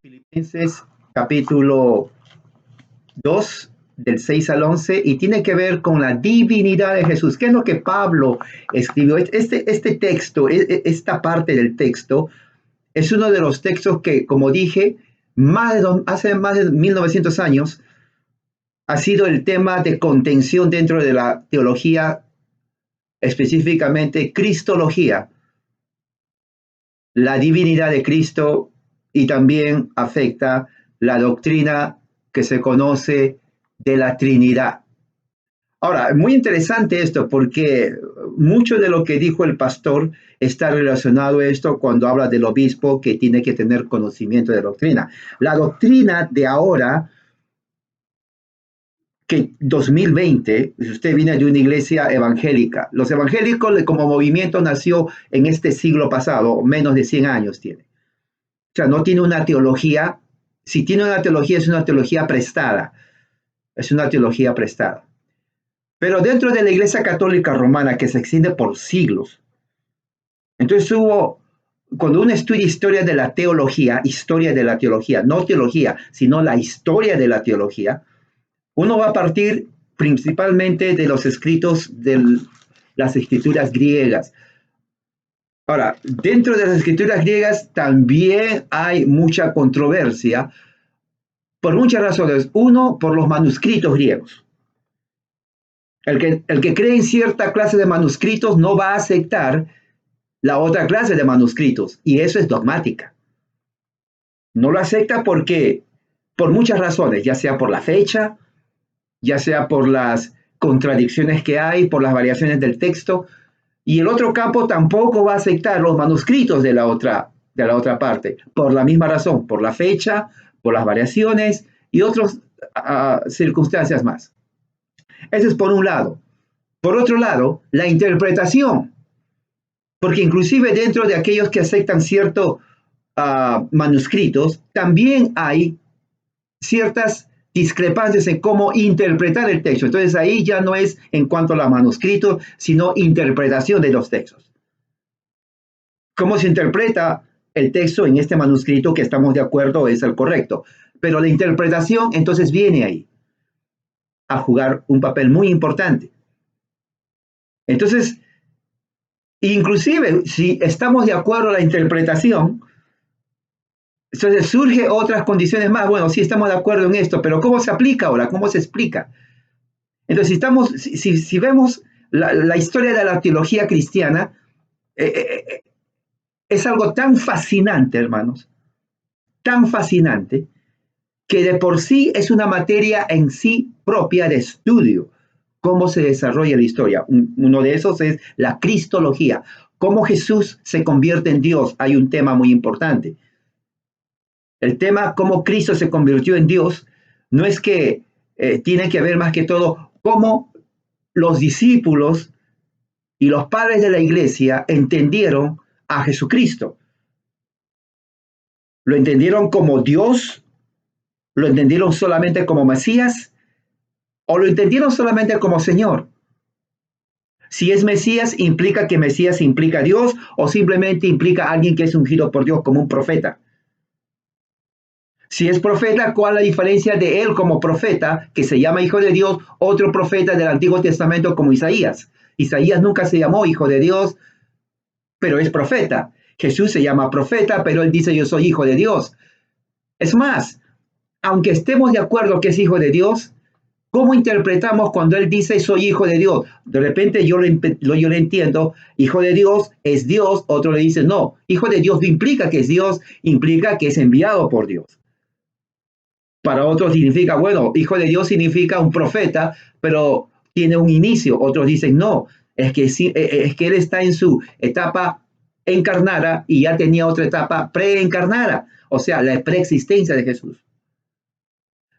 Filipenses capítulo 2 del 6 al 11 y tiene que ver con la divinidad de Jesús. ¿Qué es lo que Pablo escribió? Este texto, esta parte del texto, es uno de los textos que, como dije, hace más de 1900 años ha sido el tema de contención dentro de la teología, específicamente cristología, la divinidad de Cristo, y también afecta la doctrina que se conoce de la Trinidad. Ahora, muy interesante esto porque mucho de lo que dijo el pastor está relacionado a esto cuando habla del obispo que tiene que tener conocimiento de doctrina. La doctrina de ahora, que 2020, si usted viene de una iglesia evangélica, los evangélicos como movimiento nació en este siglo pasado, menos de 100 años tiene. O sea, no tiene una teología. Si tiene una teología, es una teología prestada. Es una teología prestada. Pero dentro de la Iglesia Católica Romana, que se extiende por siglos, entonces cuando uno estudia historia de la teología, no teología, sino la historia de la teología, uno va a partir principalmente de los escritos de las escrituras griegas. Ahora, dentro de las escrituras griegas también hay mucha controversia por muchas razones. Uno, por los manuscritos griegos. El que cree en cierta clase de manuscritos no va a aceptar la otra clase de manuscritos, y eso es dogmática. No lo acepta porque, por muchas razones, ya sea por la fecha, ya sea por las contradicciones que hay, por las variaciones del texto, y el otro campo tampoco va a aceptar los manuscritos de la otra parte, por la misma razón, por la fecha, por las variaciones y otras circunstancias más. Eso es por un lado. Por otro lado, la interpretación, porque inclusive dentro de aquellos que aceptan ciertos manuscritos, también hay ciertas discrepancias en cómo interpretar el texto. Entonces ahí ya no es en cuanto a los manuscritos, sino interpretación de los textos. ¿Cómo se interpreta el texto en este manuscrito que estamos de acuerdo es el correcto? Pero la interpretación entonces viene ahí a jugar un papel muy importante. Entonces, inclusive si estamos de acuerdo a la interpretación, entonces surge otras condiciones más. Bueno, sí estamos de acuerdo en esto, pero ¿cómo se aplica ahora? ¿Cómo se explica? Entonces, si vemos la historia de la teología cristiana, es algo tan fascinante, hermanos, tan fascinante, que de por sí es una materia en sí propia de estudio, cómo se desarrolla la historia. Uno de esos es la cristología, cómo Jesús se convierte en Dios. Hay un tema muy importante. El tema cómo Cristo se convirtió en Dios no es que tiene que ver más que todo cómo los discípulos y los padres de la iglesia entendieron a Jesucristo. ¿Lo entendieron como Dios? ¿Lo entendieron solamente como Mesías? ¿O lo entendieron solamente como Señor? Si es Mesías, ¿implica que Mesías implica a Dios o simplemente implica a alguien que es ungido por Dios como un profeta? Si es profeta, ¿cuál es la diferencia de él como profeta, que se llama hijo de Dios, otro profeta del Antiguo Testamento como Isaías? Isaías nunca se llamó hijo de Dios, pero es profeta. Jesús se llama profeta, pero él dice yo soy hijo de Dios. Es más, aunque estemos de acuerdo que es hijo de Dios, ¿cómo interpretamos cuando él dice soy hijo de Dios? De repente yo lo entiendo, hijo de Dios es Dios, otro le dice no, hijo de Dios no implica que es Dios, implica que es enviado por Dios. Para otros significa, bueno, hijo de Dios significa un profeta, pero tiene un inicio. Otros dicen, no, es que él está en su etapa encarnada y ya tenía otra etapa preencarnada, o sea, la preexistencia de Jesús.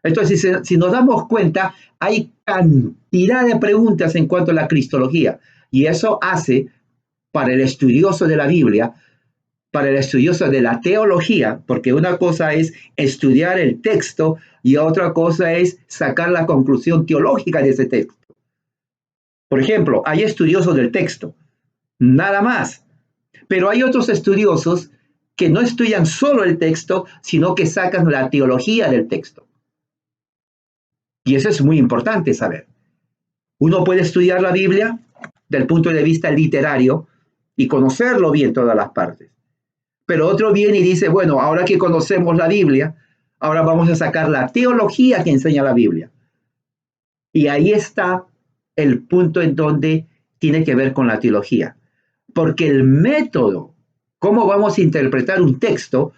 Entonces, si nos damos cuenta, hay cantidad de preguntas en cuanto a la cristología, y eso hace para el estudioso de la Biblia, para el estudioso de la teología, porque una cosa es estudiar el texto y otra cosa es sacar la conclusión teológica de ese texto. Por ejemplo, hay estudiosos del texto, nada más, pero hay otros estudiosos que no estudian solo el texto, sino que sacan la teología del texto. Y eso es muy importante saber. Uno puede estudiar la Biblia del punto de vista literario y conocerlo bien todas las partes. Pero otro viene y dice, bueno, ahora que conocemos la Biblia, ahora vamos a sacar la teología que enseña la Biblia. Y ahí está el punto en donde tiene que ver con la teología. Porque el método, cómo vamos a interpretar un texto,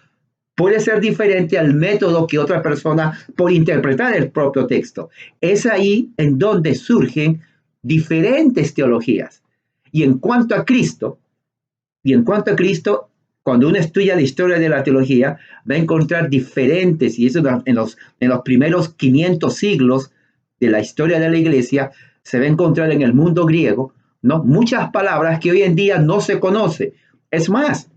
puede ser diferente al método que otra persona por interpretar el propio texto. Es ahí en donde surgen diferentes teologías. Y en cuanto a Cristo, cuando uno estudia la historia de la teología, va a encontrar diferentes, y eso en los primeros 500 siglos de la historia de la iglesia, se va a encontrar en el mundo griego, ¿no? Muchas palabras que hoy en día no se conocen. Es más,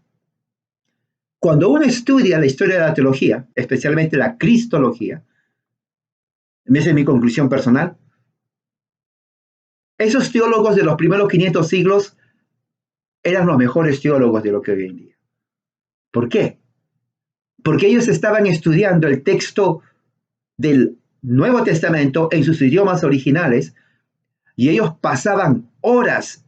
cuando uno estudia la historia de la teología, especialmente la cristología, esa es mi conclusión personal, esos teólogos de los primeros 500 siglos eran los mejores teólogos de lo que hoy en día. ¿Por qué? Porque ellos estaban estudiando el texto del Nuevo Testamento en sus idiomas originales y ellos pasaban horas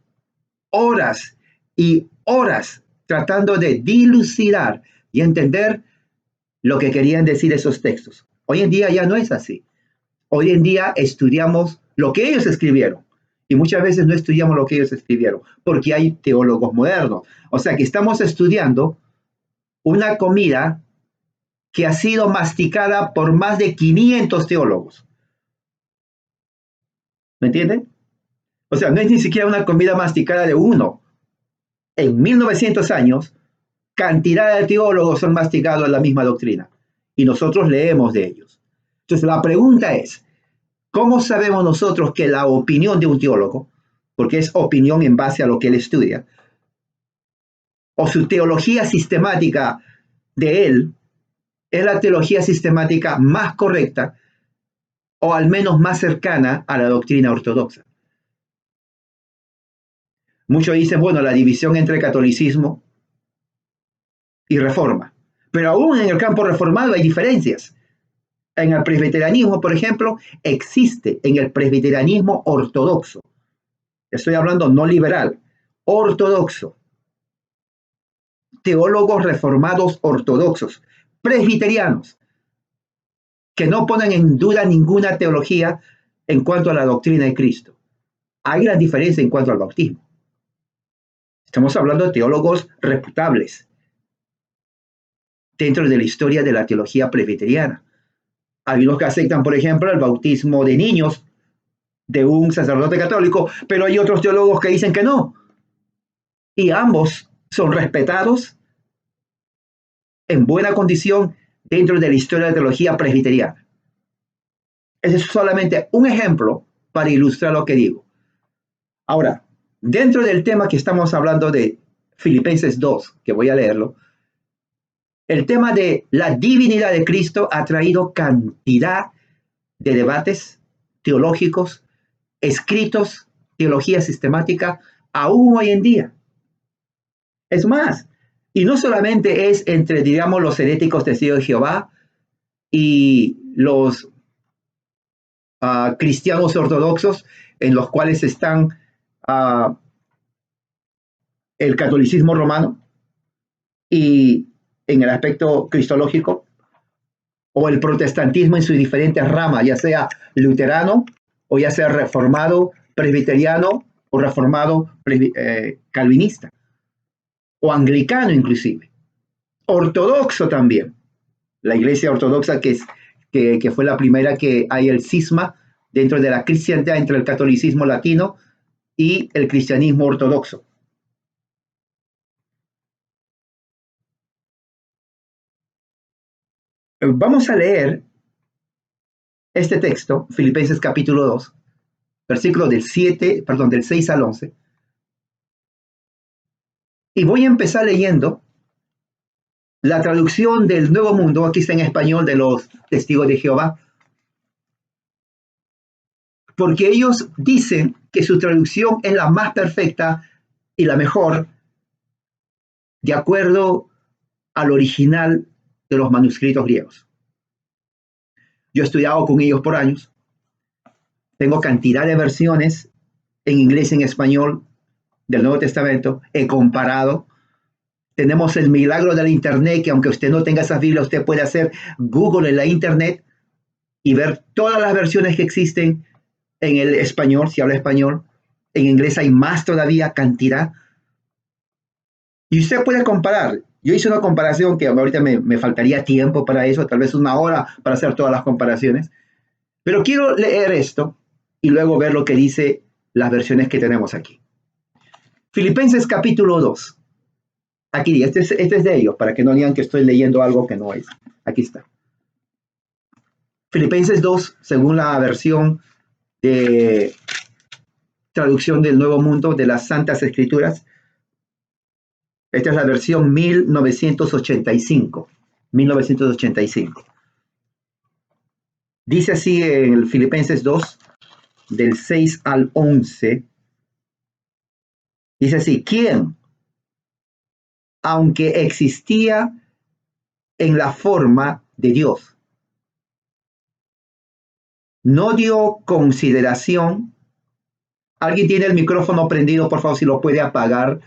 y horas tratando de dilucidar y entender lo que querían decir esos textos. Hoy en día ya no es así. Hoy en día estudiamos lo que ellos escribieron y muchas veces no estudiamos lo que ellos escribieron porque hay teólogos modernos. O sea que estamos estudiando una comida que ha sido masticada por más de 500 teólogos. ¿Me entienden? O sea, no es ni siquiera una comida masticada de uno. En 1900 años, cantidad de teólogos han masticado la misma doctrina y nosotros leemos de ellos. Entonces, la pregunta es, ¿cómo sabemos nosotros que la opinión de un teólogo, porque es opinión en base a lo que él estudia, o su teología sistemática de él, es la teología sistemática más correcta o al menos más cercana a la doctrina ortodoxa? Muchos dicen, bueno, la división entre catolicismo y reforma. Pero aún en el campo reformado hay diferencias. En el presbiterianismo, por ejemplo, existe en el presbiterianismo ortodoxo. Estoy hablando no liberal, ortodoxo. Teólogos reformados ortodoxos, presbiterianos, que no ponen en duda ninguna teología en cuanto a la doctrina de Cristo. Hay gran diferencia en cuanto al bautismo. Estamos hablando de teólogos reputables dentro de la historia de la teología presbiteriana. Hay unos que aceptan, por ejemplo, el bautismo de niños de un sacerdote católico, pero hay otros teólogos que dicen que no. Y ambos son respetados en buena condición dentro de la historia de la teología presbiteriana. Ese es solamente un ejemplo para ilustrar lo que digo. Ahora, dentro del tema que estamos hablando de Filipenses 2, que voy a leerlo, el tema de la divinidad de Cristo ha traído cantidad de debates teológicos, escritos, teología sistemática, aún hoy en día. Es más, y no solamente es entre, digamos, los heréticos testigos de Jehová y los cristianos ortodoxos, en los cuales están el catolicismo romano y en el aspecto cristológico, o el protestantismo en sus diferentes ramas, ya sea luterano o ya sea reformado, presbiteriano o reformado calvinista, o anglicano inclusive, ortodoxo también. La iglesia ortodoxa que fue la primera que hay el cisma dentro de la cristiandad entre el catolicismo latino y el cristianismo ortodoxo. Vamos a leer este texto, Filipenses capítulo 2, versículos del 6 al 11. Y voy a empezar leyendo la traducción del Nuevo Mundo, aquí está en español, de los Testigos de Jehová, porque ellos dicen que su traducción es la más perfecta y la mejor, de acuerdo al original de los manuscritos griegos. Yo he estudiado con ellos por años. Tengo cantidad de versiones en inglés y en español del Nuevo Testamento. He comparado. Tenemos el milagro del Internet, que aunque usted no tenga esas Biblias, usted puede hacer Google en la Internet y ver todas las versiones que existen en el español, si habla español. En inglés hay más todavía, cantidad. Y usted puede comparar. Yo hice una comparación que ahorita me faltaría tiempo para eso, tal vez una hora para hacer todas las comparaciones. Pero quiero leer esto y luego ver lo que dice las versiones que tenemos aquí. Filipenses capítulo 2. Aquí, este es de ellos, para que no digan que estoy leyendo algo que no es. Aquí está. Filipenses 2, según la versión de traducción del Nuevo Mundo de las Santas Escrituras. Esta es la versión 1985. 1985. Dice así en el Filipenses 2, del 6 al 11. Dice así: ¿quién, aunque existía en la forma de Dios, no dio consideración? ¿Alguien tiene el micrófono prendido? Por favor, si lo puede apagar.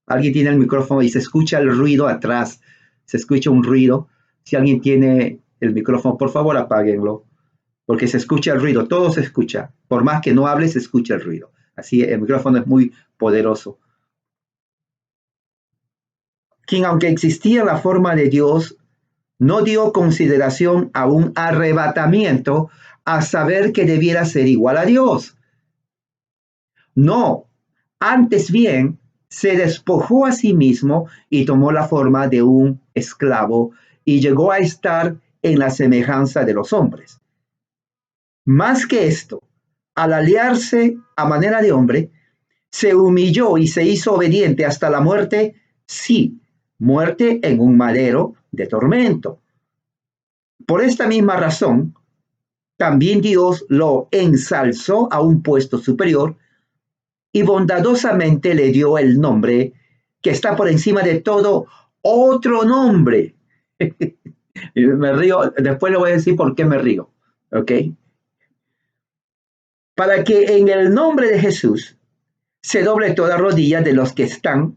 Alguien tiene el micrófono y se escucha el ruido atrás. Se escucha un ruido. Si alguien tiene el micrófono, por favor, apáguenlo. Porque se escucha el ruido. Todo se escucha. Por más que no hable, se escucha el ruido. Así, el micrófono es muy poderoso. Quien, aunque existía en la forma de Dios, no dio consideración a un arrebatamiento a saber que debiera ser igual a Dios. No, antes bien, se despojó a sí mismo y tomó la forma de un esclavo y llegó a estar en la semejanza de los hombres. Más que esto, al aliarse a manera de hombre, se humilló y se hizo obediente hasta la muerte, sí, muerte en un madero de tormento. Por esta misma razón, también Dios lo ensalzó a un puesto superior y bondadosamente le dio el nombre que está por encima de todo otro nombre. Me río, después le voy a decir por qué me río, ¿ok? Para que en el nombre de Jesús se doble toda rodilla de los que están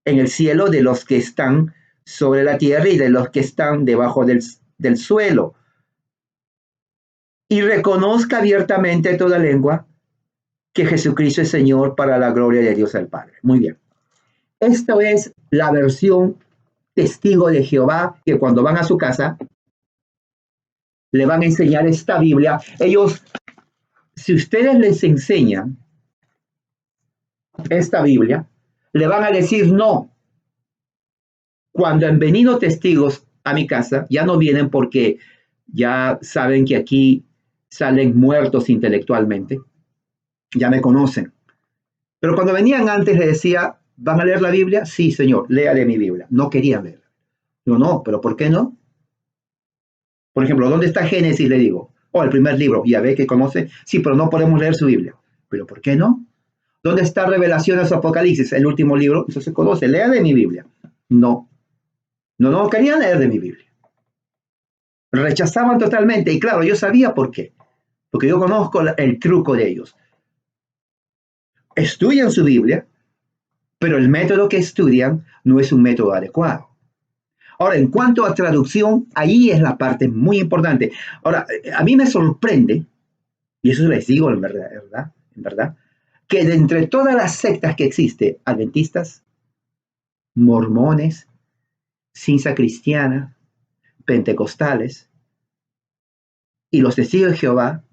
en el cielo, de los que están sobre la tierra y de los que están debajo del suelo. Y reconozca abiertamente toda lengua que Jesucristo es Señor, para la gloria de Dios el Padre. Muy bien. Esta es la versión testigo de Jehová, que cuando van a su casa le van a enseñar esta Biblia. Ellos, si ustedes les enseñan esta Biblia, le van a decir no. Cuando han venido testigos a mi casa, ya no vienen porque ya saben que aquí salen muertos intelectualmente. Ya me conocen. Pero cuando venían antes les decía: ¿van a leer la Biblia? Sí, Señor, lea de mi Biblia. No querían leerla. Digo, no, pero ¿por qué no? Por ejemplo, ¿dónde está Génesis? Le digo. El primer libro. Ya ve que conoce. Sí, pero no podemos leer su Biblia. ¿Pero por qué no? ¿Dónde está Revelaciones o Apocalipsis? El último libro. Eso se conoce. Lea de mi Biblia. No. No querían leer de mi Biblia. Rechazaban totalmente. Y claro, yo sabía por qué. Porque yo conozco el truco de ellos. Estudian su Biblia, pero el método que estudian no es un método adecuado. Ahora, en cuanto a traducción, ahí es la parte muy importante. Ahora, a mí me sorprende, y eso les digo en verdad, que de entre todas las sectas que existen, adventistas, mormones, ciencia cristiana, pentecostales y los testigos de Jehová,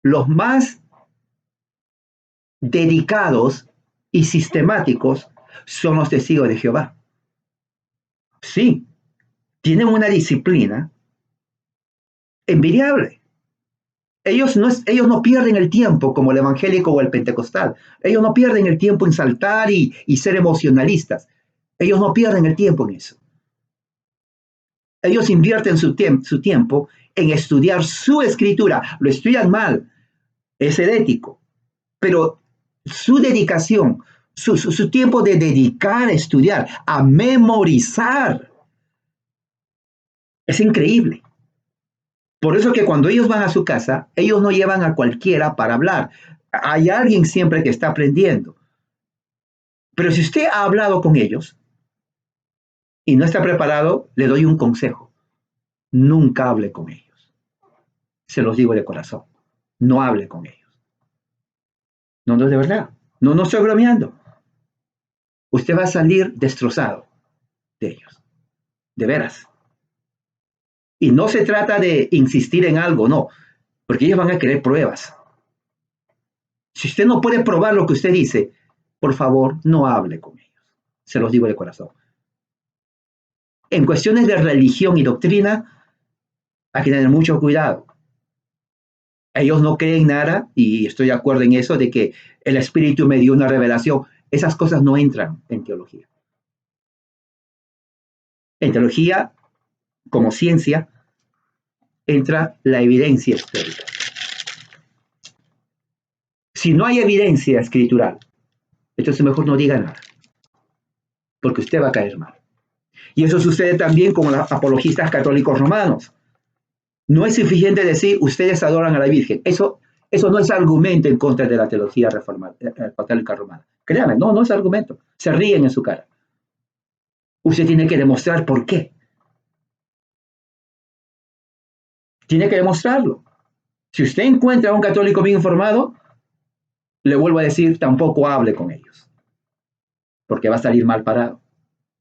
los más dedicados y sistemáticos son los testigos de Jehová. Sí, tienen una disciplina envidiable. Ellos no pierden el tiempo como el evangélico o el pentecostal. Ellos no pierden el tiempo en saltar y ser emocionalistas. Ellos no pierden el tiempo en eso. Ellos invierten su tiempo en estudiar su escritura. Lo estudian mal, es herético, pero su dedicación su tiempo de dedicar a estudiar, a memorizar. Es increíble. Por eso que cuando ellos van a su casa, ellos no llevan a cualquiera para hablar. Hay alguien siempre que está aprendiendo. Pero si usted ha hablado con ellos y no está preparado, le doy un consejo. Nunca hable con ellos. Se los digo de corazón. No hable con ellos. No, no, de verdad. No, no estoy bromeando. Usted va a salir destrozado de ellos. De veras. Y no se trata de insistir en algo, no. Porque ellos van a querer pruebas. Si usted no puede probar lo que usted dice, por favor, no hable con ellos. Se los digo de corazón. En cuestiones de religión y doctrina, hay que tener mucho cuidado. Ellos no creen nada, y estoy de acuerdo en eso, de que el Espíritu me dio una revelación. Esas cosas no entran en teología. En teología, como ciencia, entra la evidencia histórica. Si no hay evidencia escritural, entonces mejor no diga nada, porque usted va a caer mal. Y eso sucede también con los apologistas católicos romanos. No es suficiente decir, ustedes adoran a la Virgen. Eso no es argumento en contra de la teología reformada, católica romana. Créanme, no es argumento. Se ríen en su cara. Usted tiene que demostrar por qué. Tiene que demostrarlo. Si usted encuentra a un católico bien informado, le vuelvo a decir, tampoco hable con ellos, porque va a salir mal parado.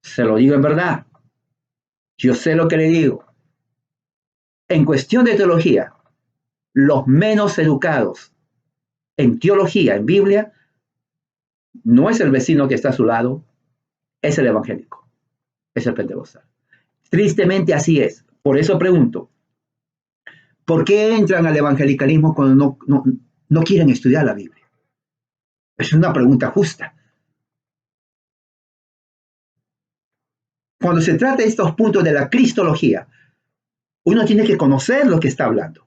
Se lo digo en verdad. Yo sé lo que le digo. En cuestión de teología, los menos educados en teología, en Biblia, no es el vecino que está a su lado, es el evangélico, es el pentecostal. Tristemente así es. Por eso pregunto, ¿por qué entran al evangelicalismo cuando no quieren estudiar la Biblia? Es una pregunta justa. Cuando se trata de estos puntos de la cristología, uno tiene que conocer lo que está hablando.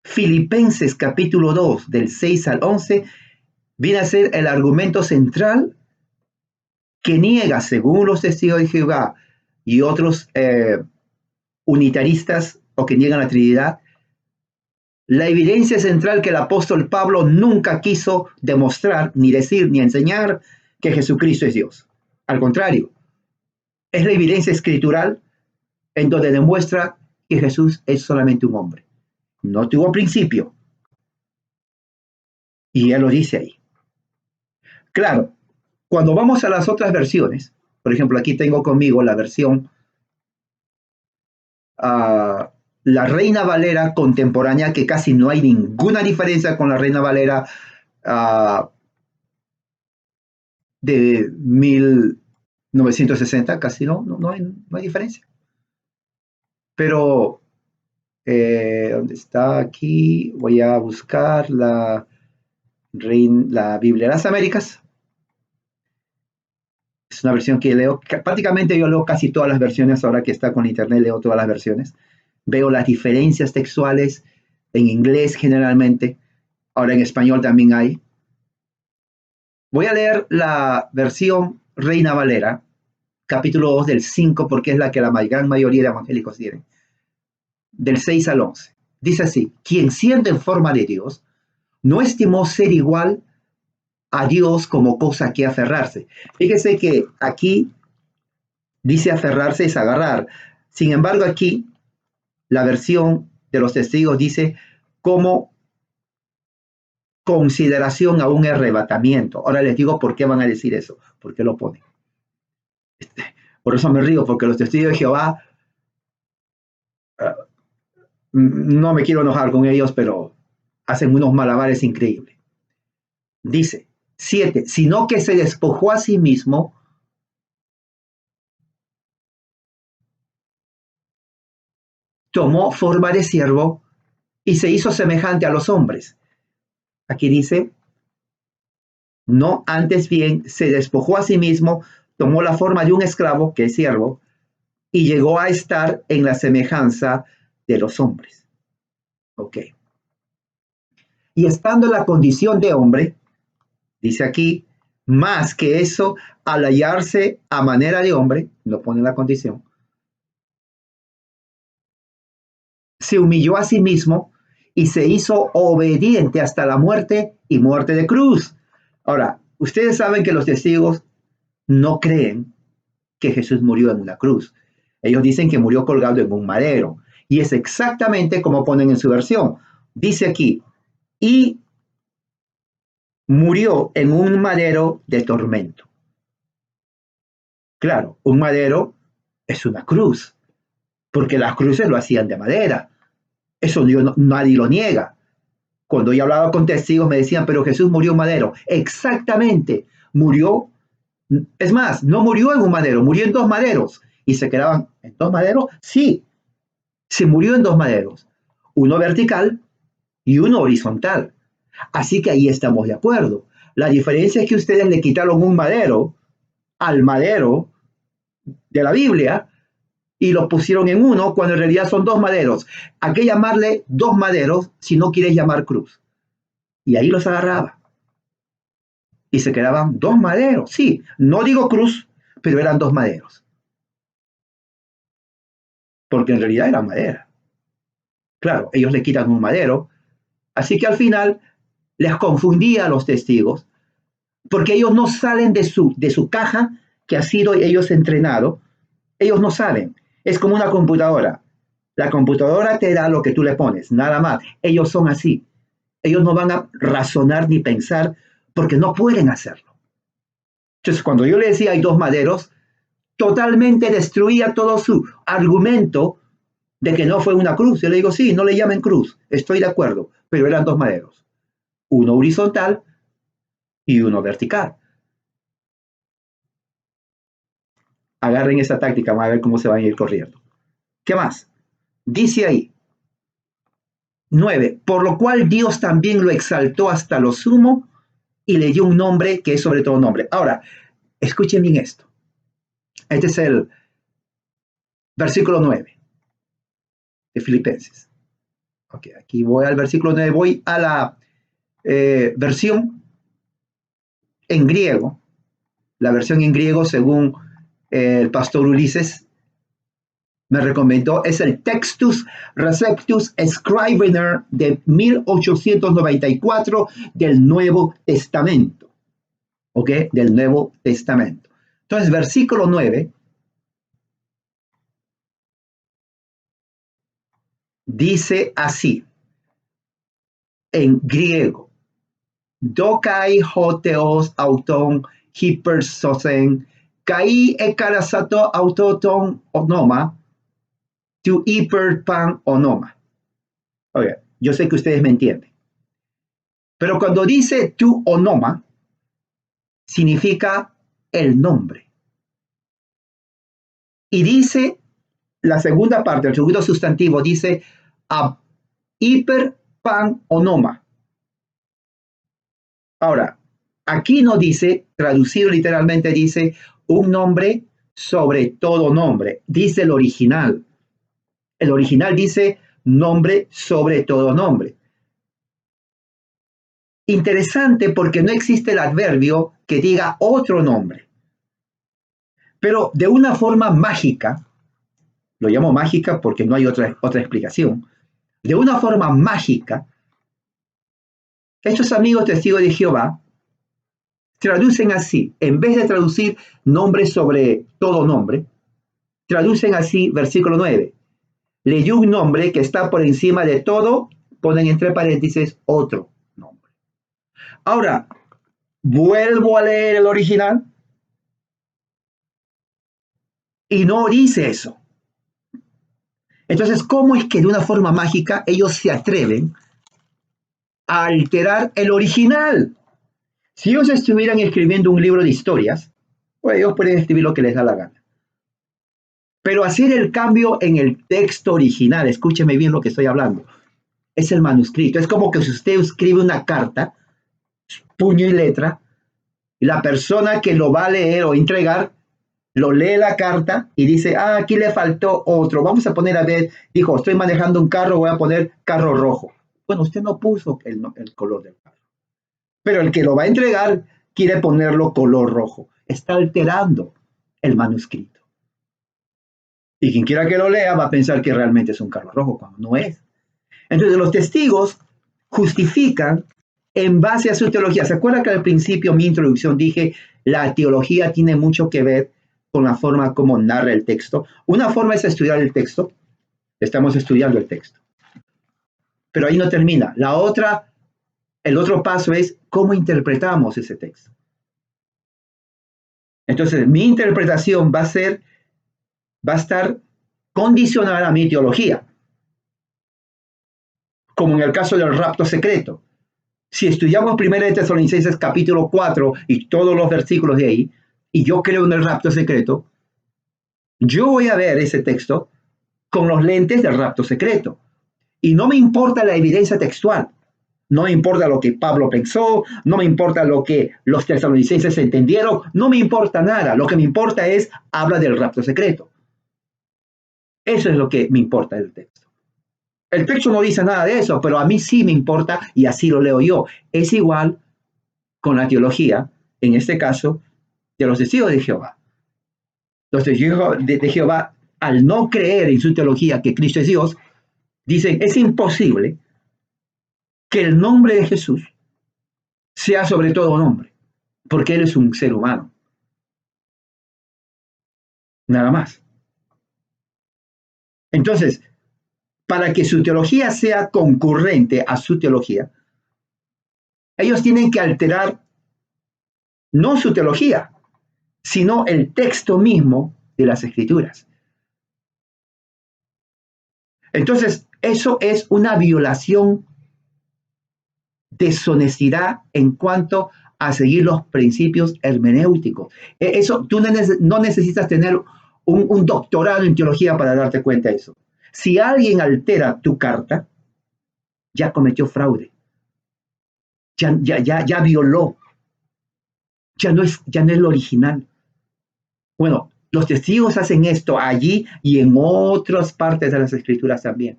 Filipenses capítulo 2, del 6 al 11, viene a ser el argumento central que niega, según los testigos de Jehová y otros unitaristas o que niegan la Trinidad, la evidencia central que el apóstol Pablo nunca quiso demostrar, ni decir, ni enseñar que Jesucristo es Dios. Al contrario, es la evidencia escritural en donde demuestra que Jesús es solamente un hombre. No tuvo principio. Y él lo dice ahí. Claro, cuando vamos a las otras versiones, por ejemplo, aquí tengo conmigo la versión, la Reina Valera contemporánea, que casi no hay ninguna diferencia con la Reina Valera de 1960, casi no hay diferencia. Pero, ¿dónde está aquí? Voy a buscar la Biblia de las Américas. Es una versión que leo, prácticamente yo leo casi todas las versiones, ahora que está con internet leo todas las versiones. Veo las diferencias textuales en inglés generalmente, ahora en español también hay. Voy a leer la versión Reina Valera, capítulo 2 del 5, porque es la que la gran mayoría de evangélicos tienen, del 6 al 11. Dice así, quien siendo en forma de Dios, no estimó ser igual a Dios como cosa que aferrarse. Fíjese que aquí dice aferrarse es agarrar. Sin embargo, aquí la versión de los testigos dice como consideración a un arrebatamiento. Ahora les digo por qué van a decir eso, por qué lo ponen. Por eso me río, porque los testigos de Jehová, no me quiero enojar con ellos, pero hacen unos malabares increíbles. Dice, 7, sino que se despojó a sí mismo, tomó forma de siervo y se hizo semejante a los hombres. Aquí dice, no, antes bien, se despojó a sí mismo, tomó la forma de un esclavo, que es siervo, y llegó a estar en la semejanza de los hombres. Ok. Y estando en la condición de hombre, Dice aquí, más que eso, al hallarse a manera de hombre, no pone la condición, se humilló a sí mismo y se hizo obediente hasta la muerte y muerte de cruz. Ahora, ustedes saben que los testigos no creen que Jesús murió en una cruz. Ellos dicen que murió colgado en un madero. Y es exactamente como ponen en su versión. Dice aquí, y murió en un madero de tormento. Claro, un madero es una cruz, porque las cruces lo hacían de madera. Eso nadie lo niega. Cuando yo hablaba con testigos me decían, pero Jesús murió en madero. Exactamente, murió. Es más, no murió en un madero, murió en dos maderos. Y se quedaban, ¿en dos maderos? Sí, se murió en dos maderos. Uno vertical y uno horizontal. Así que ahí estamos de acuerdo. La diferencia es que ustedes le quitaron un madero al madero de la Biblia y lo pusieron en uno cuando en realidad son dos maderos. ¿A qué llamarle dos maderos si no quieres llamar cruz? Y ahí los agarraba. Y se quedaban dos maderos. Sí, no digo cruz, pero eran dos maderos. Porque en realidad eran madera. Claro, ellos le quitan un madero. Así que al final les confundía a los testigos, porque ellos no salen de su caja que ha sido ellos entrenado. Ellos no saben. Es como una computadora. La computadora te da lo que tú le pones, nada más. Ellos son así. Ellos no van a razonar ni pensar porque no pueden hacerlo. Entonces, cuando yo le decía hay dos maderos, totalmente destruía todo su argumento de que no fue una cruz. Yo le digo, sí, no le llamen cruz, estoy de acuerdo, pero eran dos maderos, uno horizontal y uno vertical. Agarren esa táctica, van a ver cómo se van a ir corriendo. ¿Qué más? Dice ahí, 9, por lo cual Dios también lo exaltó hasta lo sumo y le dio un nombre que es sobre todo nombre. Ahora, escuchen bien esto. Este es el versículo 9 de Filipenses. Ok, aquí voy al versículo 9, voy a la versión en griego, la versión en griego según el pastor Ulises me recomendó, es el Textus Receptus Scrivener de 1894 del Nuevo Testamento. ¿Ok? Del Nuevo Testamento. Entonces, versículo 9 dice así, en griego, dokai hoteos auton hypersosen kai ekarasato autoton onoma tu hiperpan onoma. Oye, yo sé que ustedes me entienden. Pero cuando dice tu onoma, significa el nombre. Y dice, la segunda parte, el segundo sustantivo, dice hiper pan onoma. Ahora, aquí no dice, traducido literalmente dice, un nombre sobre todo nombre. Dice el original. El original dice nombre sobre todo nombre. Interesante porque no existe el adverbio que diga otro nombre. Pero de una forma mágica, lo llamo mágica porque no hay otra explicación, de una forma mágica, estos amigos testigos de Jehová traducen así, en vez de traducir nombre sobre todo nombre, traducen así versículo 9. Le dio un nombre que está por encima de todo, ponen entre paréntesis otro nombre. Ahora, vuelvo a leer el original y no dice eso. Entonces, ¿cómo es que de una forma mágica ellos se atreven a alterar el original? Si ellos estuvieran escribiendo un libro de historias, pues ellos pueden escribir lo que les da la gana. Pero hacer el cambio en el texto original, escúcheme bien lo que estoy hablando, es el manuscrito. Es como que si usted escribe una carta, puño y letra, y la persona que lo va a leer o entregar, lo lee la carta y dice, aquí le faltó otro. Vamos a poner, a ver, dijo, estoy manejando un carro, voy a poner carro rojo. Bueno, usted no puso el color del carro. Pero el que lo va a entregar quiere ponerlo color rojo. Está alterando el manuscrito. Y quien quiera que lo lea va a pensar que realmente es un color rojo, cuando no es. Entonces los testigos justifican en base a su teología. ¿Se acuerdan que al principio, mi introducción, dije la teología tiene mucho que ver con la forma como narra el texto? Una forma es estudiar el texto. Estamos estudiando el texto. Pero ahí no termina. El otro paso es cómo interpretamos ese texto. Entonces, mi interpretación va a estar condicionada a mi teología. Como en el caso del rapto secreto. Si estudiamos 1 Tesalonicenses capítulo 4 y todos los versículos de ahí, y yo creo en el rapto secreto, yo voy a ver ese texto con los lentes del rapto secreto. Y no me importa la evidencia textual. No me importa lo que Pablo pensó, no me importa lo que los tesalonicenses entendieron, no me importa nada. Lo que me importa es, habla del rapto secreto. Eso es lo que me importa del texto. El texto no dice nada de eso, pero a mí sí me importa y así lo leo yo. Es igual con la teología, en este caso, de los testigos de Jehová. Los testigos de Jehová, al no creer en su teología que Cristo es Dios, dicen, es imposible que el nombre de Jesús sea sobre todo nombre, porque Él es un ser humano. Nada más. Entonces, para que su teología sea concurrente a su teología, ellos tienen que alterar no su teología, sino el texto mismo de las Escrituras. Entonces, eso es una violación, deshonestidad en cuanto a seguir los principios hermenéuticos. Eso, tú no necesitas tener un doctorado en teología para darte cuenta de eso. Si alguien altera tu carta, ya cometió fraude, ya violó, ya no es lo original. Bueno, los testigos hacen esto allí y en otras partes de las Escrituras también.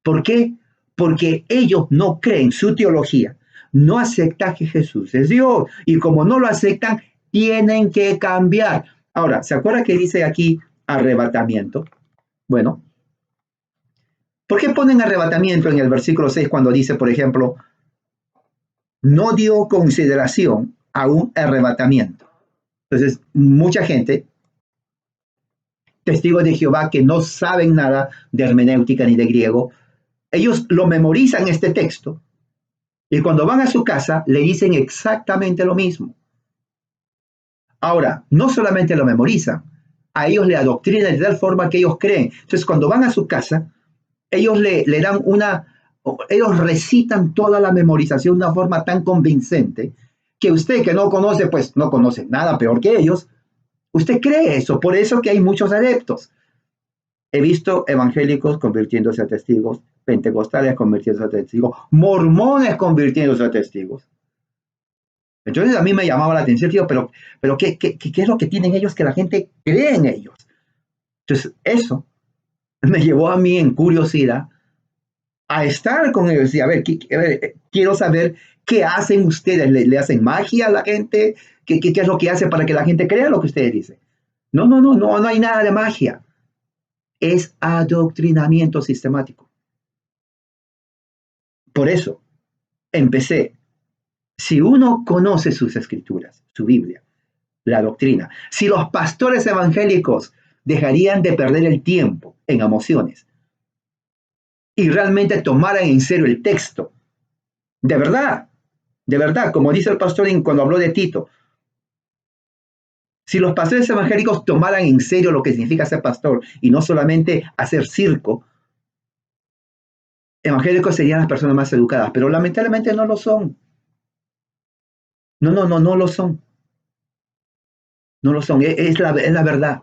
¿Por qué? Porque ellos no creen su teología, no aceptan que Jesús es Dios y como no lo aceptan, tienen que cambiar. Ahora, ¿se acuerda que dice aquí arrebatamiento? Bueno, ¿por qué ponen arrebatamiento en el versículo 6 cuando dice, por ejemplo, no dio consideración a un arrebatamiento? Entonces, mucha gente, testigos de Jehová que no saben nada de hermenéutica ni de griego, ellos lo memorizan este texto y cuando van a su casa le dicen exactamente lo mismo. Ahora, no solamente lo memorizan, a ellos le adoctrinan de tal forma que ellos creen. Entonces, cuando van a su casa, ellos le dan ellos recitan toda la memorización de una forma tan convincente que usted que no conoce, pues no conoce nada peor que ellos, usted cree eso. Por eso que hay muchos adeptos. He visto evangélicos convirtiéndose a testigos, pentecostales convirtiéndose a testigos, mormones convirtiéndose a testigos. Entonces a mí me llamaba la atención, tío, pero ¿qué es lo que tienen ellos que la gente cree en ellos? Entonces eso me llevó a mí en curiosidad a estar con ellos y a ver, quiero saber qué hacen ustedes, ¿le hacen magia a la gente? ¿Qué es lo que hacen para que la gente crea lo que ustedes dicen? No hay nada de magia. Es adoctrinamiento sistemático. Por eso empecé. Si uno conoce sus escrituras, su Biblia, la doctrina, si los pastores evangélicos dejarían de perder el tiempo en emociones y realmente tomaran en serio el texto, de verdad, como dice el pastor cuando habló de Tito, si los pastores evangélicos tomaran en serio lo que significa ser pastor y no solamente hacer circo, evangélicos serían las personas más educadas, pero lamentablemente no lo son. No lo son. No lo son, es la verdad.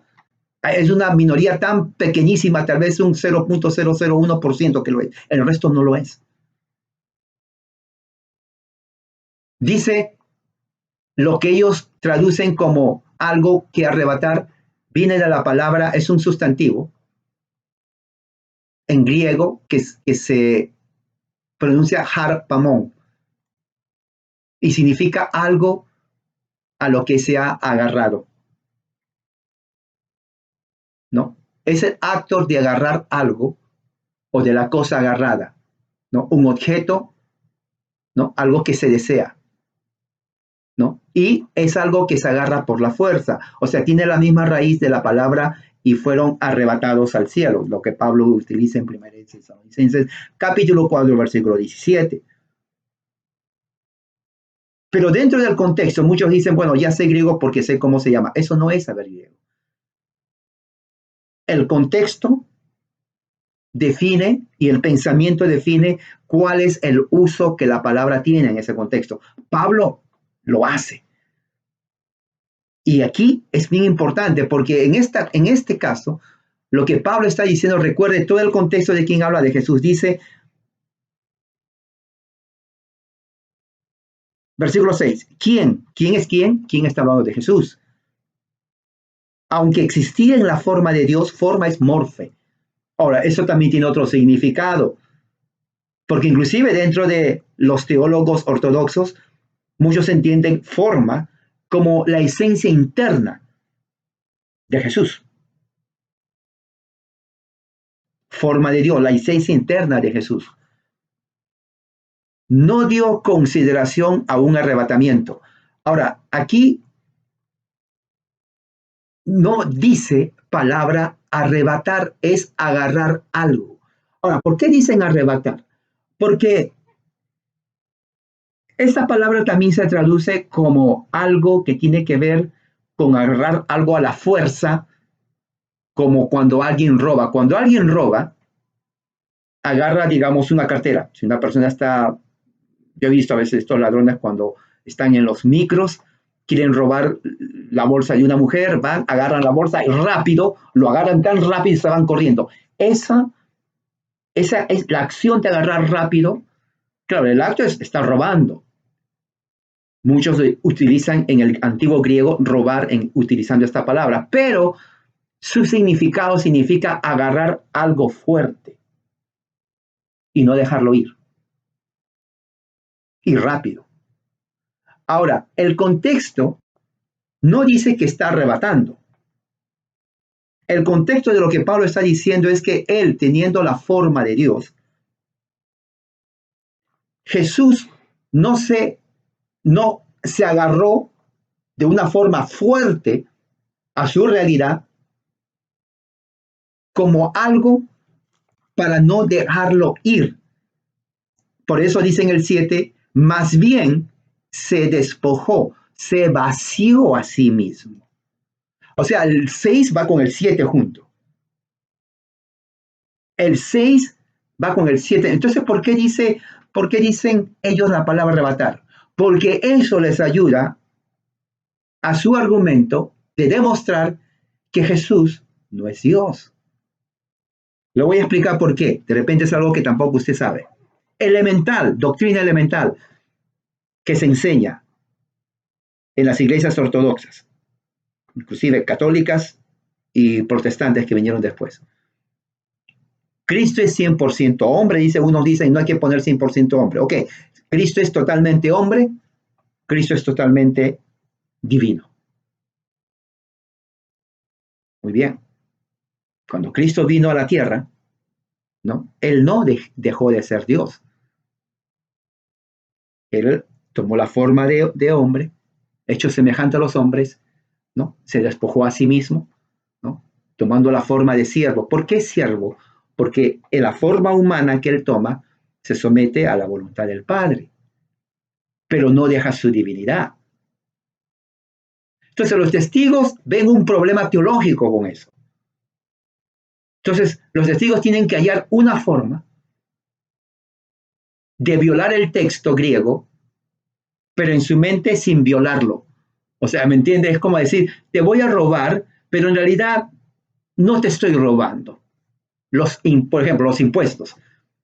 Es una minoría tan pequeñísima, tal vez un 0.001% que lo es. El resto no lo es. Dice lo que ellos traducen como algo que arrebatar, viene de la palabra, es un sustantivo en griego que se pronuncia harpamón. y significa algo a lo que se ha agarrado, ¿no? Es el acto de agarrar algo o de la cosa agarrada, ¿no? Un objeto, ¿no? Algo que se desea, ¿no? Y es algo que se agarra por la fuerza, o sea, tiene la misma raíz de la palabra y fueron arrebatados al cielo, lo que Pablo utiliza en 1 Tesalonicenses capítulo 4, versículo 17. Pero dentro del contexto, muchos dicen, bueno, ya sé griego porque sé cómo se llama. Eso no es saber griego. El contexto define y el pensamiento define cuál es el uso que la palabra tiene en ese contexto. Pablo lo hace. Y aquí es bien importante porque en este caso, lo que Pablo está diciendo, recuerde todo el contexto de quien habla de Jesús. Dice, versículo 6, ¿quién? ¿Quién es quién? ¿Quién está hablando de Jesús? Aunque existía en la forma de Dios, forma es morfe. Ahora, eso también tiene otro significado, porque inclusive dentro de los teólogos ortodoxos, muchos entienden forma como la esencia interna de Jesús. Forma de Dios, la esencia interna de Jesús. No dio consideración a un arrebatamiento. Ahora, aquí no dice palabra arrebatar, es agarrar algo. Ahora, ¿por qué dicen arrebatar? Porque esta palabra también se traduce como algo que tiene que ver con agarrar algo a la fuerza, como cuando alguien roba. Cuando alguien roba, agarra, digamos, una cartera. Si una persona está, yo he visto a veces estos ladrones cuando están en los micros, quieren robar la bolsa de una mujer, van, agarran la bolsa y rápido, lo agarran tan rápido y se van corriendo. Esa es la acción de agarrar rápido. Claro, el acto es estar robando. Muchos utilizan en el antiguo griego robar utilizando esta palabra, pero su significado significa agarrar algo fuerte y no dejarlo ir. Y rápido. Ahora, el contexto no dice que está arrebatando. El contexto de lo que Pablo está diciendo es que él, teniendo la forma de Dios, Jesús no se agarró de una forma fuerte a su realidad como algo para no dejarlo ir. Por eso dice en el 7, más bien se despojó, se vació a sí mismo. O sea, el 6 va con el 7 junto. El 6 va con el 7. Entonces, ¿por qué dicen ellos la palabra arrebatar? Porque eso les ayuda a su argumento de demostrar que Jesús no es Dios. Lo voy a explicar por qué. De repente es algo que tampoco usted sabe. Elemental, doctrina elemental, que se enseña en las iglesias ortodoxas, inclusive católicas y protestantes que vinieron después. Cristo es 100% hombre, unos dicen, no hay que poner 100% hombre. Ok, Cristo es totalmente hombre, Cristo es totalmente divino. Muy bien. Cuando Cristo vino a la tierra, ¿no? Él no dejó de ser Dios. Él tomó la forma de hombre, hecho semejante a los hombres, ¿no? Se despojó a sí mismo, ¿no? Tomando la forma de siervo. ¿Por qué siervo? Porque en la forma humana que él toma se somete a la voluntad del Padre, pero no deja su divinidad. Entonces los testigos ven un problema teológico con eso. Entonces los testigos tienen que hallar una forma de violar el texto griego, pero en su mente sin violarlo. O sea, ¿me entiendes? Es como decir, te voy a robar, pero en realidad no te estoy robando. Por ejemplo, los impuestos.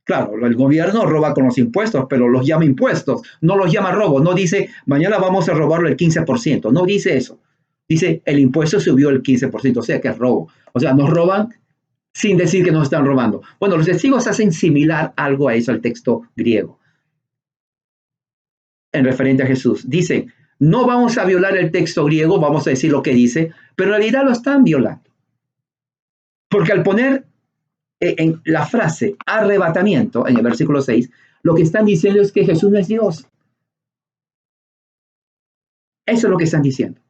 Claro, el gobierno roba con los impuestos, pero los llama impuestos, no los llama robo. No dice, mañana vamos a robarlo el 15%. No dice eso. Dice, el impuesto subió el 15%, o sea que es robo. O sea, nos roban sin decir que nos están robando. Bueno, los testigos hacen similar algo a eso al texto griego. en referente a Jesús. Dicen, no vamos a violar el texto griego, vamos a decir lo que dice, pero en realidad lo están violando. Porque al poner en la frase arrebatamiento, en el versículo 6, lo que están diciendo es que Jesús no es Dios. Eso es lo que están diciendo.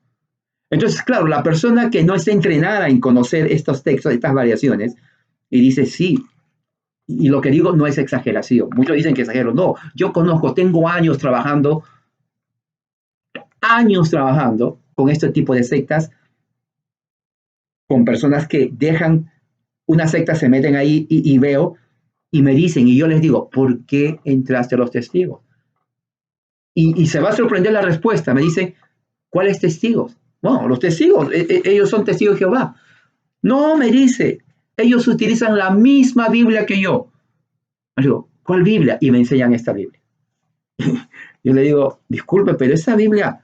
Entonces, claro, la persona que no está entrenada en conocer estos textos, estas variaciones, y dice, sí, y lo que digo no es exageración. Muchos dicen que exagero. No, yo conozco, tengo años trabajando con este tipo de sectas, con personas que dejan una secta, se meten ahí y veo, y me dicen, y yo les digo, ¿por qué entraste a los testigos? Y se va a sorprender la respuesta. Me dicen, ¿cuáles testigos? Bueno, los testigos, ellos son testigos de Jehová. No, me dice, ellos utilizan la misma Biblia que yo. Le digo, ¿cuál Biblia? Y me enseñan esta Biblia. Yo le digo, disculpe, pero esa Biblia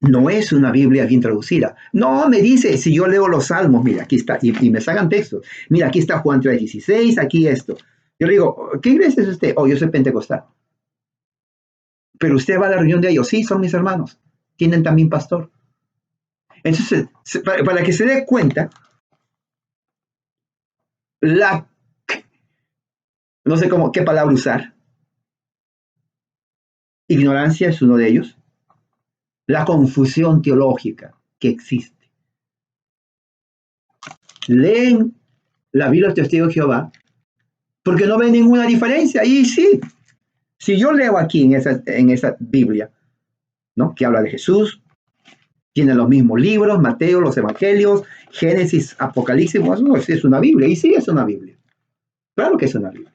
no es una Biblia bien traducida. No, me dice, si yo leo los Salmos, mira, aquí está, y me sacan textos. Mira, aquí está Juan 3:16, aquí esto. Yo le digo, ¿qué iglesia es usted? Oh, yo soy pentecostal. Pero usted va a la reunión de ellos. Sí, son mis hermanos. Tienen también pastor. Entonces, para que se dé cuenta, no sé qué palabra usar. Ignorancia es uno de ellos. La confusión teológica que existe. Leen la Biblia del Testigo de Jehová porque no ven ninguna diferencia. Y sí, si yo leo aquí en esa Biblia, ¿no?, que habla de Jesús, tiene los mismos libros, Mateo, los Evangelios, Génesis, Apocalipsis, no, es una Biblia. Y sí, es una Biblia. Claro que es una Biblia.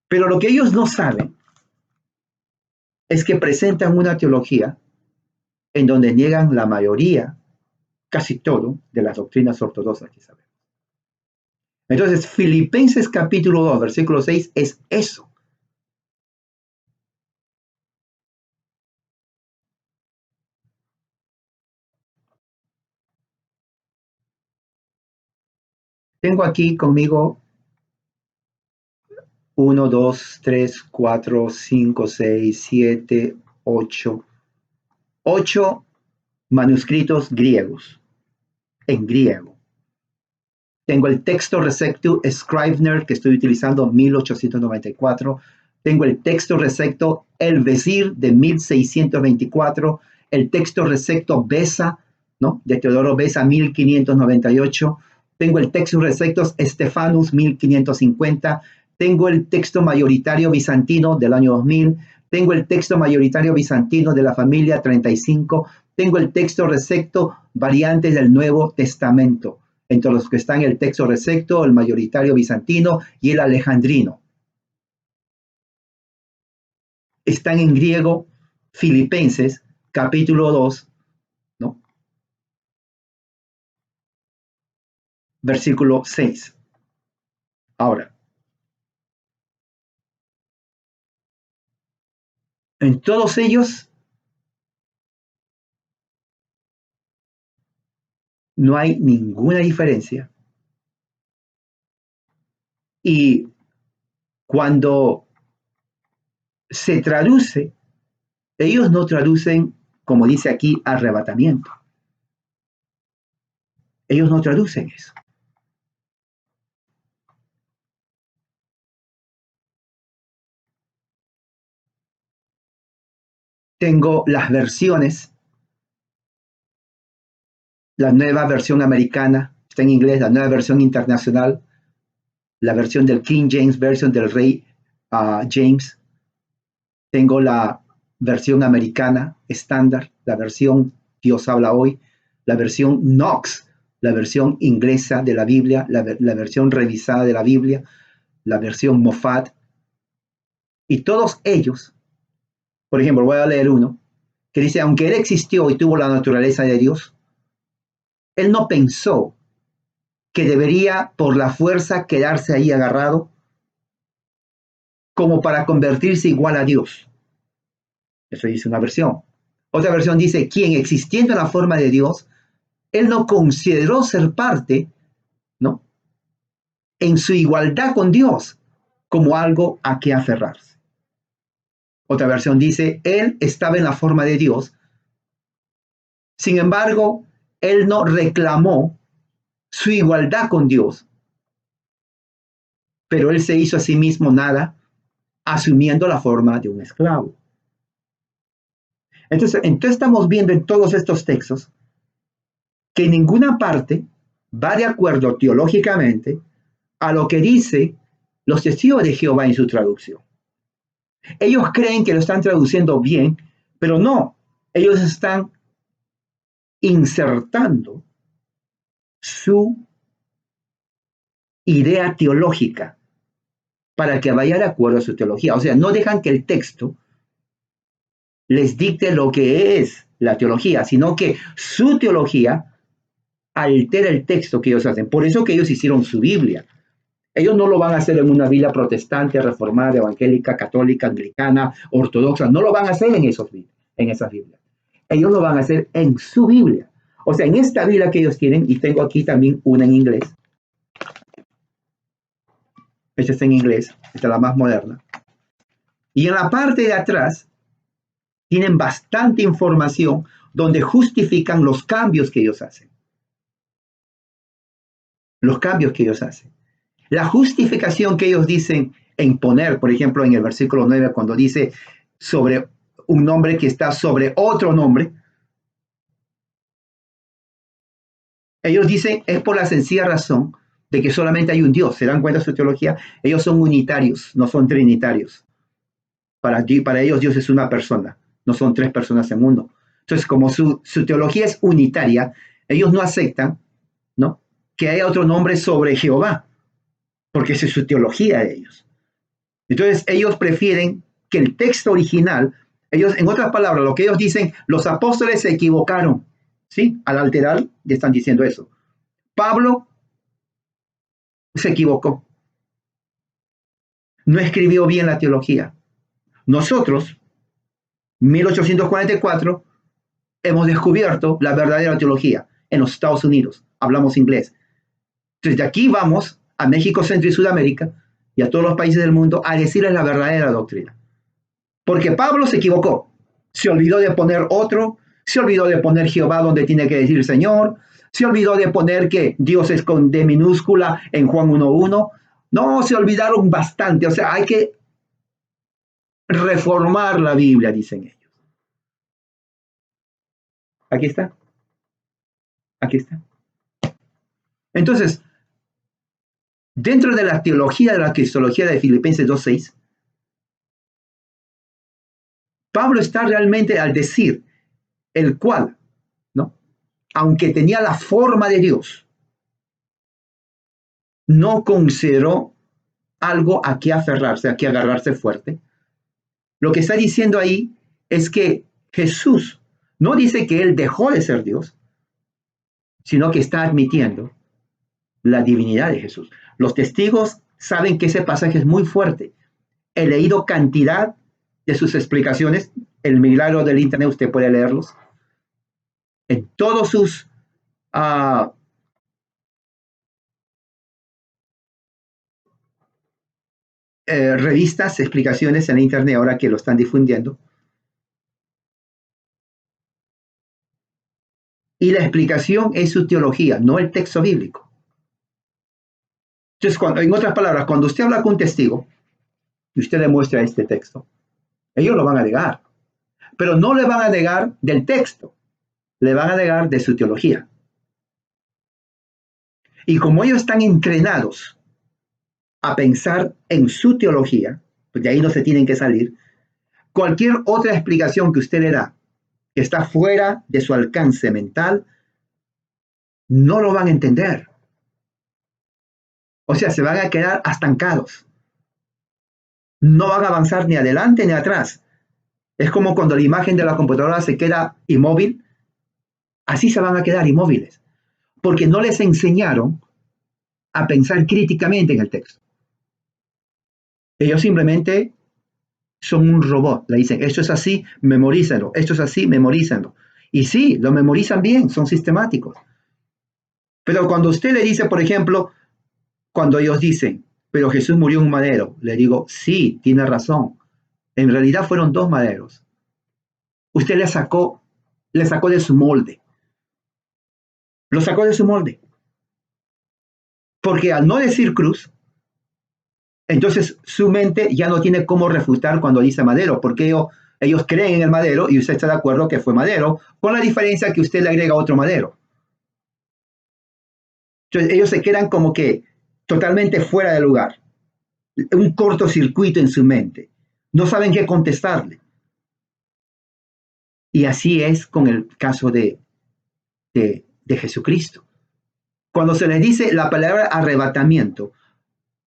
Pero lo que ellos no saben es que presentan una teología en donde niegan la mayoría, casi todo, de las doctrinas ortodoxas que sabemos. Entonces, Filipenses capítulo 2, versículo 6 es eso. Tengo aquí conmigo 1, 2, 3, 4, 5, 6, 7, 8 manuscritos griegos, en griego. Tengo el texto recepto Scrivener, que estoy utilizando, 1894. Tengo el texto recepto El Vesir, de 1624. El texto recepto Besa, ¿no?, de Teodoro Besa, 1598. Tengo el texto recepto Stephanus, 1550. Tengo el texto mayoritario bizantino del año 2000. Tengo el texto mayoritario bizantino de la familia 35. Tengo el texto recepto Variantes del Nuevo Testamento, entre los que están el texto recepto, el mayoritario bizantino y el alejandrino. Están en griego, Filipenses, capítulo 2, ¿no?, versículo 6. Ahora, en todos ellos no hay ninguna diferencia. Y cuando se traduce, ellos no traducen, como dice aquí, arrebatamiento. Ellos no traducen eso. Tengo las versiones, la nueva versión americana, está en inglés, la nueva versión internacional, la versión del King James Version del rey James. Tengo la versión americana estándar, la versión Dios habla hoy, la versión Knox, la versión inglesa de la Biblia, la versión revisada de la Biblia, la versión Moffat. Y todos ellos, por ejemplo, voy a leer uno, que dice, aunque él existió y tuvo la naturaleza de Dios, él no pensó que debería por la fuerza quedarse ahí agarrado como para convertirse igual a Dios. Eso dice una versión. Otra versión dice, quien existiendo en la forma de Dios, él no consideró ser parte, ¿no?, en su igualdad con Dios, como algo a que aferrarse. Otra versión dice, él estaba en la forma de Dios. Sin embargo, él no reclamó su igualdad con Dios, pero él se hizo a sí mismo nada, asumiendo la forma de un esclavo. Entonces estamos viendo en todos estos textos que ninguna parte va de acuerdo teológicamente a lo que dice los testigos de Jehová en su traducción. Ellos creen que lo están traduciendo bien, pero no, ellos están insertando su idea teológica para que vaya de acuerdo a su teología. O sea, no dejan que el texto les dicte lo que es la teología, sino que su teología altera el texto que ellos hacen. Por eso que ellos hicieron su Biblia. Ellos no lo van a hacer en una Biblia protestante, reformada, evangélica, católica, anglicana, ortodoxa. No lo van a hacer en esas Biblias. Ellos lo van a hacer en su Biblia. O sea, en esta Biblia que ellos tienen, y tengo aquí también una en inglés. Esta está en inglés, esta es la más moderna. Y en la parte de atrás tienen bastante información donde justifican los cambios que ellos hacen. Los cambios que ellos hacen. La justificación que ellos dicen en poner, por ejemplo, en el versículo 9, cuando dice sobre un nombre que está sobre otro nombre, ellos dicen es por la sencilla razón de que solamente hay un Dios. ¿Se dan cuenta de su teología? Ellos son unitarios, no son trinitarios. Para ellos Dios es una persona, no son tres personas en uno. Entonces, como su teología es unitaria, ellos no aceptan, ¿no?, que haya otro nombre sobre Jehová, porque esa es su teología de ellos. Entonces, ellos prefieren que el texto original, ellos, en otras palabras, lo que ellos dicen, los apóstoles se equivocaron, ¿sí? Al alterar, ya están diciendo eso. Pablo se equivocó. No escribió bien la teología. Nosotros, 1844, hemos descubierto la verdadera teología en los Estados Unidos. Hablamos inglés. Entonces, de aquí vamos a México, Centro y Sudamérica y a todos los países del mundo a decirles la verdadera doctrina. Porque Pablo se equivocó. Se olvidó de poner otro, se olvidó de poner Jehová donde tiene que decir Señor, se olvidó de poner que Dios es con D minúscula en Juan 1:1. No, se olvidaron bastante. O sea, hay que reformar la Biblia, dicen ellos. Aquí está. Aquí está. Entonces, dentro de la teología de la cristología de Filipenses 2:6, Pablo está realmente al decir el cual, ¿no?, aunque tenía la forma de Dios, no consideró algo a que aferrarse, a que agarrarse fuerte. Lo que está diciendo ahí es que Jesús no dice que él dejó de ser Dios, sino que está admitiendo la divinidad de Jesús. Los testigos saben que ese pasaje es muy fuerte. He leído cantidad de sus explicaciones. El milagro del internet, usted puede leerlos. En todos sus revistas, explicaciones en internet, ahora que lo están difundiendo. Y la explicación es su teología, no el texto bíblico. Entonces, en otras palabras, cuando usted habla con un testigo y usted le muestra este texto, ellos lo van a negar. Pero no le van a negar del texto, le van a negar de su teología. Y como ellos están entrenados a pensar en su teología, pues de ahí no se tienen que salir, cualquier otra explicación que usted le da que está fuera de su alcance mental, no lo van a entender. O sea, se van a quedar estancados. No van a avanzar ni adelante ni atrás. Es como cuando la imagen de la computadora se queda inmóvil. Así se van a quedar inmóviles. Porque no les enseñaron a pensar críticamente en el texto. Ellos simplemente son un robot. Le dicen, esto es así, memorízalo. Esto es así, memorízalo. Y sí, lo memorizan bien, son sistemáticos. Pero cuando usted le dice, por ejemplo, cuando ellos dicen, pero Jesús murió en un madero. Le digo, sí, tiene razón. En realidad fueron dos maderos. Usted le sacó de su molde. Lo sacó de su molde. Porque al no decir cruz, entonces su mente ya no tiene cómo refutar cuando dice madero, porque ellos creen en el madero y usted está de acuerdo que fue madero, con la diferencia que usted le agrega otro madero. Entonces ellos se quedan como que totalmente fuera de lugar, un cortocircuito en su mente. No saben qué contestarle. Y así es con el caso de Jesucristo. Cuando se les dice la palabra arrebatamiento,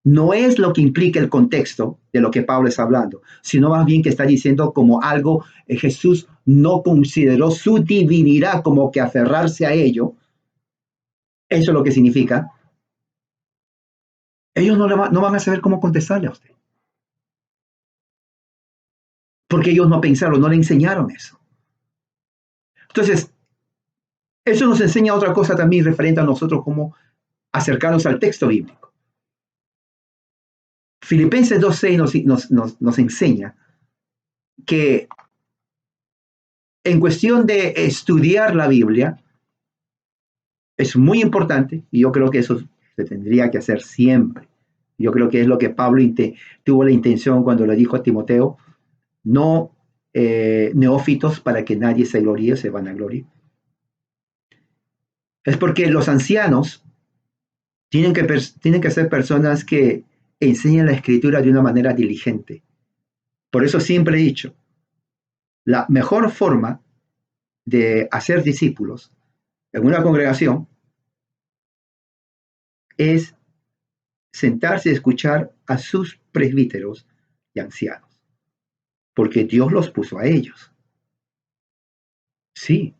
no es lo que implica el contexto de lo que Pablo está hablando, sino más bien que está diciendo como algo, Jesús no consideró su divinidad como que aferrarse a ello. Eso es lo que significa. Ellos no van a saber cómo contestarle a usted, porque ellos no pensaron, no le enseñaron eso. Entonces, eso nos enseña otra cosa también referente a nosotros, cómo acercarnos al texto bíblico. Filipenses 2:6 nos enseña que en cuestión de estudiar la Biblia, es muy importante y yo creo que eso se tendría que hacer siempre. Yo creo que es lo que Pablo tuvo la intención cuando le dijo a Timoteo, no neófitos para que nadie se gloríe, se van a gloriar. Es porque los ancianos tienen que ser personas que enseñan la escritura de una manera diligente. Por eso siempre he dicho, la mejor forma de hacer discípulos en una congregación es sentarse y escuchar a sus presbíteros y ancianos, porque Dios los puso a ellos. Sí,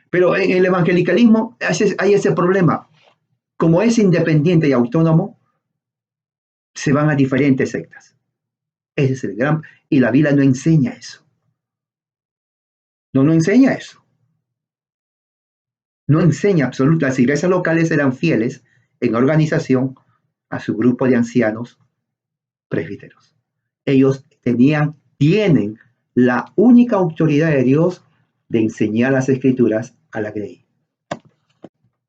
pero en el evangelicalismo hay ese problema. Como es independiente y autónomo, se van a diferentes sectas. Ese es el gran... Y la Biblia no enseña eso. No enseña eso. No enseña absolutamente. Las iglesias locales eran fieles en organización a su grupo de ancianos presbíteros. Ellos tienen la única autoridad de Dios de enseñar las escrituras a la grey.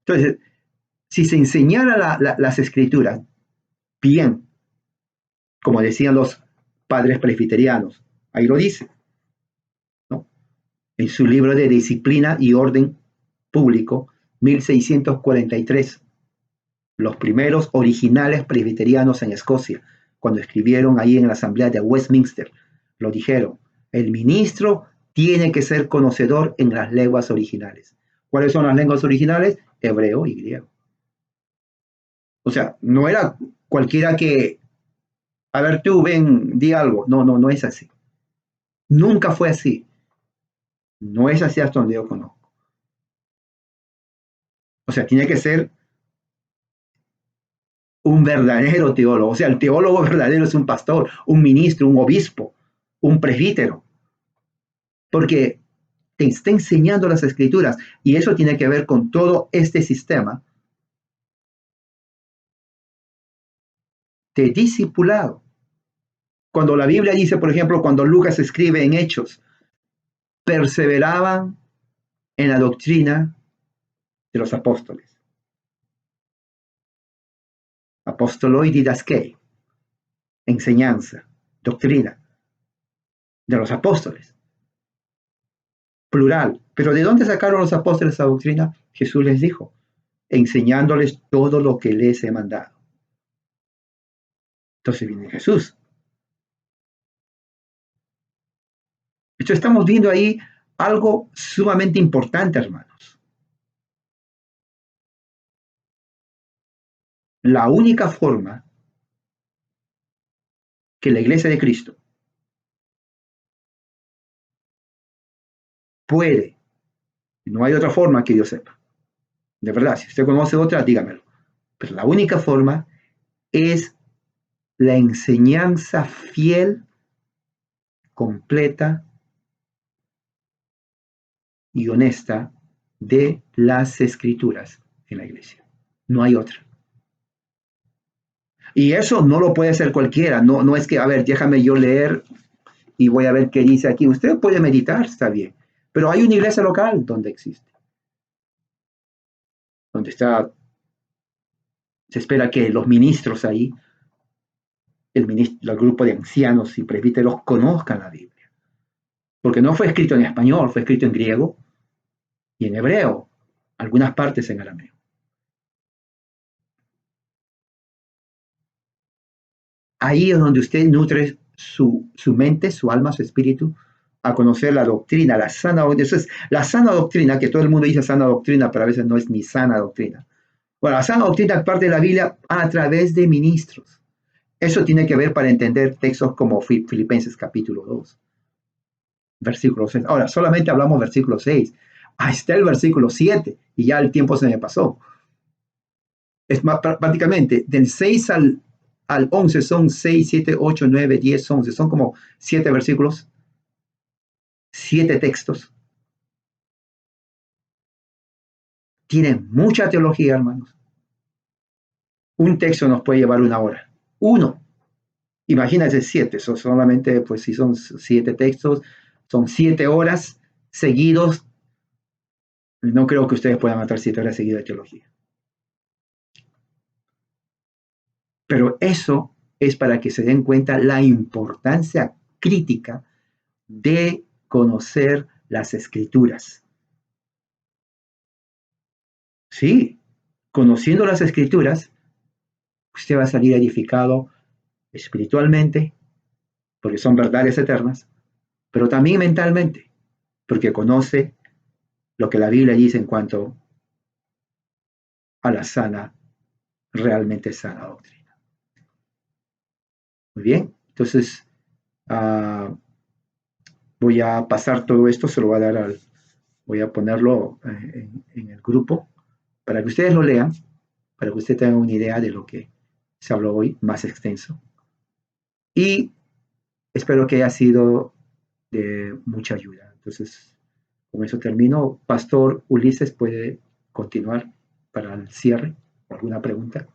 Entonces, si se enseñara las escrituras bien, como decían los padres presbiterianos, ahí lo dice, ¿no? En su libro de Disciplina y Orden Público, 1643, los primeros originales presbiterianos en Escocia, cuando escribieron ahí en la Asamblea de Westminster, lo dijeron, el ministro tiene que ser conocedor en las lenguas originales. ¿Cuáles son las lenguas originales? Hebreo y griego. O sea, no era cualquiera que, a ver tú, ven, di algo. No es así. Nunca fue así. No es así hasta donde yo conozco. O sea, tiene que ser un verdadero teólogo. O sea, el teólogo verdadero es un pastor, un ministro, un obispo, un presbítero. Porque te está enseñando las escrituras y eso tiene que ver con todo este sistema de discipulado. Cuando la Biblia dice, por ejemplo, cuando Lucas escribe en Hechos, perseveraban en la doctrina de los apóstoles. Apostoloi didaskei, enseñanza, doctrina de los apóstoles. Plural. Pero ¿de dónde sacaron los apóstoles esa doctrina? Jesús les dijo, enseñándoles todo lo que les he mandado. Entonces viene Jesús. Entonces estamos viendo ahí algo sumamente importante, hermanos. La única forma que la iglesia de Cristo puede, no hay otra forma que yo sepa, de verdad, si usted conoce otra, dígamelo, pero la única forma es la enseñanza fiel, completa y honesta de las escrituras en la iglesia. No hay otra. Y eso no lo puede hacer cualquiera. No, no es que, a ver, déjame yo leer y voy a ver qué dice aquí. Usted puede meditar, está bien. Pero hay una iglesia local donde existe. Donde está, se espera que los ministros ahí, el grupo de ancianos y presbíteros conozcan la Biblia. Porque no fue escrito en español, fue escrito en griego y en hebreo. Algunas partes en arameo. Ahí es donde usted nutre su mente, su alma, su espíritu, a conocer la doctrina, la sana doctrina. Eso es la sana doctrina, que todo el mundo dice sana doctrina, pero a veces no es ni sana doctrina. Bueno, la sana doctrina es parte de la Biblia a través de ministros. Eso tiene que ver para entender textos como Filipenses capítulo 2, versículo 6. Ahora, solamente hablamos versículo 6. Ahí está el versículo 7 y ya el tiempo se me pasó. Es más, prácticamente del 6 al 11 son 6, 7, 8, 9, 10, 11. Son como 7 versículos, 7 textos. Tienen mucha teología, hermanos. Un texto nos puede llevar una hora. Uno. Imagínense 7. So, solamente, pues si son 7 textos, son 7 horas seguidos. No creo que ustedes puedan matar 7 horas seguidas de teología. Pero eso es para que se den cuenta la importancia crítica de conocer las escrituras. Sí, conociendo las escrituras, usted va a salir edificado espiritualmente, porque son verdades eternas, pero también mentalmente, porque conoce lo que la Biblia dice en cuanto a la sana, realmente sana doctrina. Muy bien, entonces voy a pasar todo esto, se lo voy a dar voy a ponerlo en el grupo para que ustedes lo lean, para que usted tenga una idea de lo que se habló hoy, más extenso. Y espero que haya sido de mucha ayuda. Entonces, con eso termino. Pastor Ulises puede continuar para el cierre. ¿Alguna pregunta?